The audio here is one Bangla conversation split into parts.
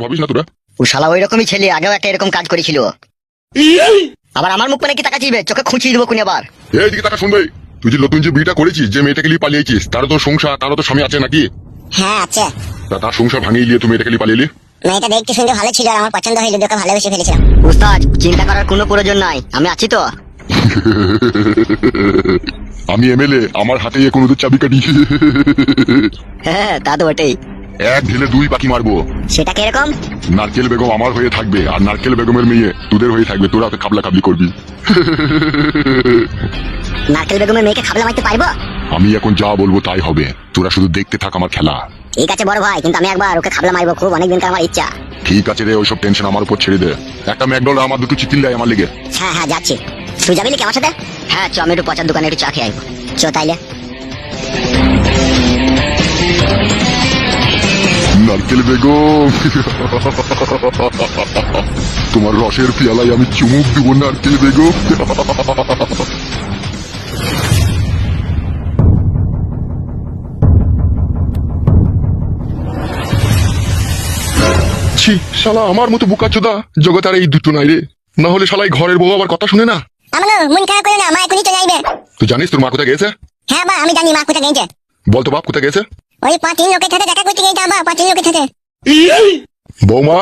ভাবিস না তোরা। ও শালা ওই রকমই ছেলে, আগেও একটা এরকম কাজ করেছিল। আবার আমার মুখ মানে কি তাকাচ্ছিস? চোখে খুঁচিয়ে দেবো কোন আবার। এইদিকে তাকা শুনবে, তুই যে নতুন যে বিয়েটা করেছিস, যে মেয়েটাকে নিয়ে পালিয়েছিস, তারও তো সংসার, তারও তো স্বামী আছে নাকি? হ্যাঁ আছে। তার সংসার ভাঙিয়ে নিয়ে তুমি মেয়েটাকে নিয়ে পালিয়ে। মেয়েটা দেখতে শুনতে ভালো ছিল আর আমার পছন্দ হইলো, তোকে ভালোবেসে ফেলেছিলাম। উস্তাদ চিন্তা করার কোনো প্রয়োজন নাই, আমি আছি তো। আমি এমএলএ, আমার হাতে কোনো তো চাবি কাটি। হ্যাঁ তা তো বটেই। এক ঢিলে দুই পাখি মারবো। সেটা কিরকম? নারকেল বেগম আমার হয়ে থাকবে, আর নারকেল বেগমের মেয়ে তোদের হয়ে থাকবে, তোরা তো খাবলা খাবলি করবি। নারকেল বেগমের মেয়েকে খাবলা মারতে পারবো? আমি এখন যা বলবো তাই হবে, তোরা শুধু দেখতে থাক আমার খেলা। ঠিক আছে বড় ভাই, কিন্তু আমি একবার ওকে খাবলা মারবো, খুব অনেকদিনকার আমার ইচ্ছা। ঠিক আছে রে, ওইসব টেনশন আমার উপর ছেড়ে দে। একটা ম্যাকডোনাল্ড আমার দুটো চিকেন দেয় আমার লেগে। হ্যাঁ হ্যাঁ যাচ্ছি। তুই যাবি নাকি আমার সাথে? হ্যাঁ চ, আমি একটু পচার দোকানে একটু চা খেয়ে আসবো। চ তাইলে। নারকেল বেগম, তোমার রসের পেয়ালায় আমি চুমুক দেবো নারকেল বেগম। ছি, শালা আমার মতো বুকাচোদা জগৎ আর এই দুটো নাই রে। না হলে শালাই ঘরের বউ আবার কথা শুনে না। আমানো মন খারাপ করে না, মা এখনই চলে যাইবে। তুই জানিস তোর মা কোথায় গেছে? হ্যাঁ বা আমি জানি মা কোথায় গেছে। বলতো বাপ কোথায় গেছে? ওই 5-3 লোকের সাথে দেখা করতে গেছে, বা 5-3 লোকের সাথে। বৌমা,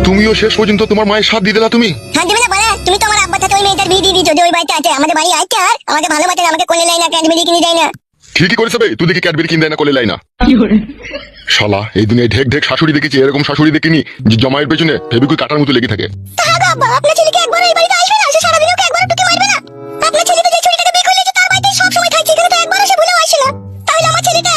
তুমিও শেষ পর্যন্ত তোমার মায়ের সাথ দিয়ে দিলা। তুমি হ্যাঁ দিবে না বলে, তুমি তো আমার আব্বার সাথে ওই মেয়েটার বিয়ে দিয়ে দিয়েছো, যে ওই বাড়িতে আছে, আমাদের বাড়ি আছে, আর আমাকে ভালোবাসে, আমাকে কোলে লাই না, ক্যাডবেরি কিনে দেয় না। ঠিকই করেছে বে, তুই দেখি ক্যাডবেরি কিনে দেয় না, কোলে লাই না। শালা এই দুনিয়ায় ঢেক ঢেক শাশুড়ি দেখেছি, এরকম শাশুড়ি দেখিনি যে জমায়ের পেছনে ফেবিকুইক কাটার মতো লেগে থাকে। তাহলে আব্বা আপনার ছেলেকে একবার এই বাড়িতে আসবে না? সে সারাদিন ওকে একবার টুকি মারবে না? আপনার ছেলে তো যে ছুরিটাকে বিয়ে করলেছে তার বাড়িতে সব সময় থাকছে, এখানে তো একবার এসে ভুলেও আসে না। তাহলে আমার ছেলেটা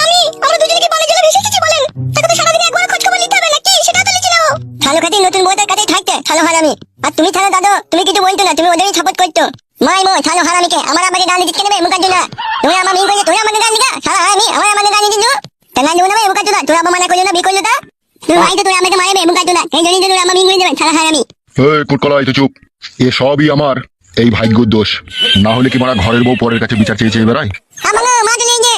আমরা দুজনে কি বানে জলে ভেসে এসেছি বলেন? তাকে তো সারাদিন একবার খোঁজ খবর নিতে হবে নাকি? সেটা তো লিখে নাও। থালো খাতি নতুন বউদের কাছেই থাকতে, থালো হারামি। আর তুমি থালো দাদু, তুমি কিছু বলতো না, তুমি ওদেরই সাপোর্ট করতো। মাই মো থালো হারামিকে আমার আমাকে গান দিতে নেবে মুখার জন্য। তুমি আমার মিন করে তুই আমাকে গান দিগা, শালা হারামি আমার আমাকে গান দিনু। তা গান দেবো না মুখার জন্য, তুই আবার মানা করলি না, বিয়ে করলি তা? তুই ভাই তো তুই আমাকে মারবে মুখার জন্য, এই জন্য তুই আমার মিন করে দেবেন, শালা হারামি। এই কুটকলা, এই তো চুপ। এ সবই আমার এই ভাগ্যর দোষ। না হলে কি মারা ঘরের বউ পরের কাছে বিচার চেয়ে চেয়ে বেড়ায়? আমাকে মা দিলে যে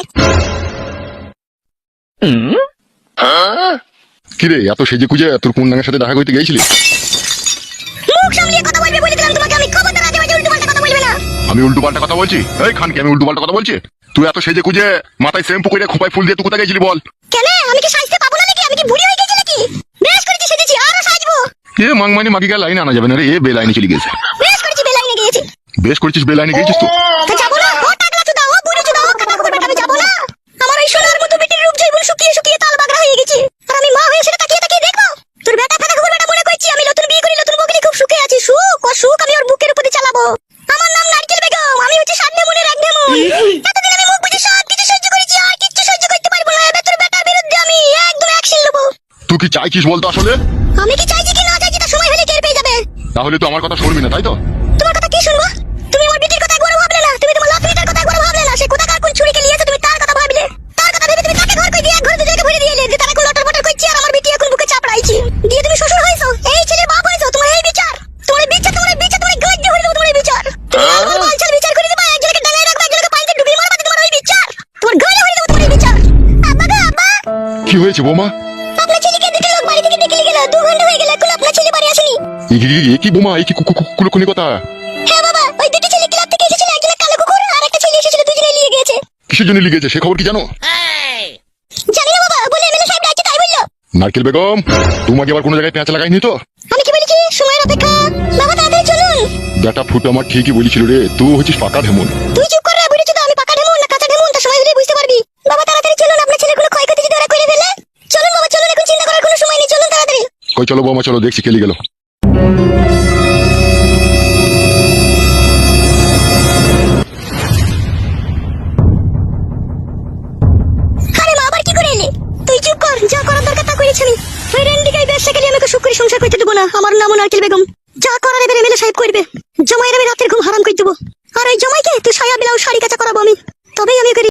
কিরে এত সেজে কুজে তোর কোন নাঙের সাথে দেখা করতে গেছিলি? মুখ সামলিয়ে কথা বলবে বলে দিলাম তোমাকে, আমি খবরদার আজে বাজে উল্টো পাল্টা কথা বলবে না। আমি উল্টো পাল্টা কথা বলছি? এই খানকে আমি উল্টো পাল্টা কথা বলছি? তুই এত সেজে কুজে মাথায় শ্যাম্পু করে খোপায় ফুল দিয়ে তুই কোথায় গেছিলি বল? কেন আমি কি সাজতে পাবো না নাকি? আমি কি বুড়ি হয়ে গেছি নাকি? বেশ করেছি সেজেছি, আরো সাজবো। এ মাংমানি মাগি গা লাইনে আনা যাবে না রে, এ বে লাইনে চলে গেছে। বেশ করেছি, বেলাইনে গিয়েছি। বেশ করেছিস, বে লাইনে গেছিস তো। তো যাবো না? ও টাকলা চুদা, ও বুড়ি চুদা, ও কথা বলবে, আমি যাবো না। আমার ওই সোনার মতো বেটির রূপ জৈবন শুকিয়ে শুকিয়ে তাল বাগড়া হয়ে গেছে, আর আমি মা হয়ে সেটা তাকিয়ে তাকিয়ে দেখবো? তোর বেটা ফাটা খবর বেটা মনে করছি আমি নতুন বিয়ে করি, নতুন বউকে খুব সুখে আছি। সুখ ও সুখ আমি ওর বুকের উপরে চালাবো। আমার নাম নারকেল বেগম, আমি হচ্ছে সাত নেমুনের এক নেমুন। এতদিন আমি মুখ বুঝে সব কিছু সহ্য করেছি, আর কিচ্ছু সহ্য করতে পারবো না। এবার তোর বেটার বিরুদ্ধে আমি একদম অ্যাকশন নেবো। তুই কি চাইছিস বলতো আসলে? আমি কি চাইছি কি না চাইছি তা সময় হলে টের পেয়ে যাবে। তাহলে তো আমার কথা শুনবি না, তাই তো? তোমার কথা কি শুনবো? তুমি আমার বিটির কথা একবারও ভাবলে না, তুমি তোমার লাফিটার কথা একবারও ভাবলে না। সে কোথাকার কোন ছুরিকে নিয়েছে তুমি তার কথা ভাবলে। তার কথা ভেবে তুমি তাকে ঘর কই দিয়ে এক ঘরে দুজনকে ভরে দিয়েলে, যে তারা কোন লটর পটর করছি, আর আমার বিটি এখন বুকে চাপড়াইছি। দিয়ে তুমি শ্বশুর হয়েছো, এই ছেলের বাপ হয়েছো, তোমার এই বিচার, তোমার এই বিচার, তোমার এই বিচার, তোমার গায়ে দিয়ে হয়ে দেবো তোমার এই বিচার। তুমি আমার বালছাল বিচার করে দিবা, একজনকে ডাঙায় রাখবা, একজনকে পানিতে ডুবিয়ে মারবা, তোমার ওই বিচার, তোমার গায়ে হয়ে দেবো তোমার এই বিচার। আব্বা গো আব্বা, কি হয়েছে বৌমা? আপনার ছেলেকে দুটো লোক বাড়ি থেকে ডেকে নিয়ে গেল, 2 ঘন্টা হয়ে গেল, এখন আপনার ছেলে বাড়ি আসেনি। এ কি বৌমা, এই কি কুলকুনি কথা? হ্যাঁ বাবা, ওই দুটো ছেলে ক্লাব থেকে এসেছিল, একজন কালো কুকুর আর একটা ছেলে এসেছিল, দুজনে নিয়ে গিয়েছে। কিসের জন্য লিগেছে সে খবর কি জানো? জানি না বাবা, বলে এমএলএ সাহেব ডাকছে তাই বললো। নারকেল বেগম, তোমাকে আবার কোনো জায়গায় পেঁচা লাগাইনি তো? আমি কি বলেছি? সময়ের অপেক্ষা। বাবা তাড়াতাড়ি চলুন। বেটা ফুটো আমার ঠিকই বলেছিল রে, তুই হচ্ছিস পাকা ঢেমন। তুই চুপ করে বুঝেছো তো, আমি পাকা ঢেমুন না কাঁচা ঢেমুন তা সময় হলে বুঝতে পারবি। বাবা তাড়াতাড়ি চলুন, আপনার ছেলের কোনো ক্ষয়ক্ষতি যদি ওরা করে ফেলে। চলুন বাবা চলুন, এখন চিন্তা করার কোনো সময় নেই, চলুন তাড়াতাড়ি। কই চলো বৌমা, চলো দেখছি খেলে গেল। আরে মা আবার কি করে এলে? তুই চুপ কর, যা করার দরকার তা করেছি আমি। ওই রেন্ডিকাই ব্যবসা করে আমাকে সুখ করে সংসার করতে দেবো না। আমার নাম নারকেল বেগম, যা করার এবার এমএলএ সাহেব করবে। জমাইয়ের আমি রাতের ঘুম হারাম করে দেবো, আর ওই জমাইকে তুই সায়া ব্লাউজ শাড়ি কাঁচা করাবো আমি, তবেই আমি ওকে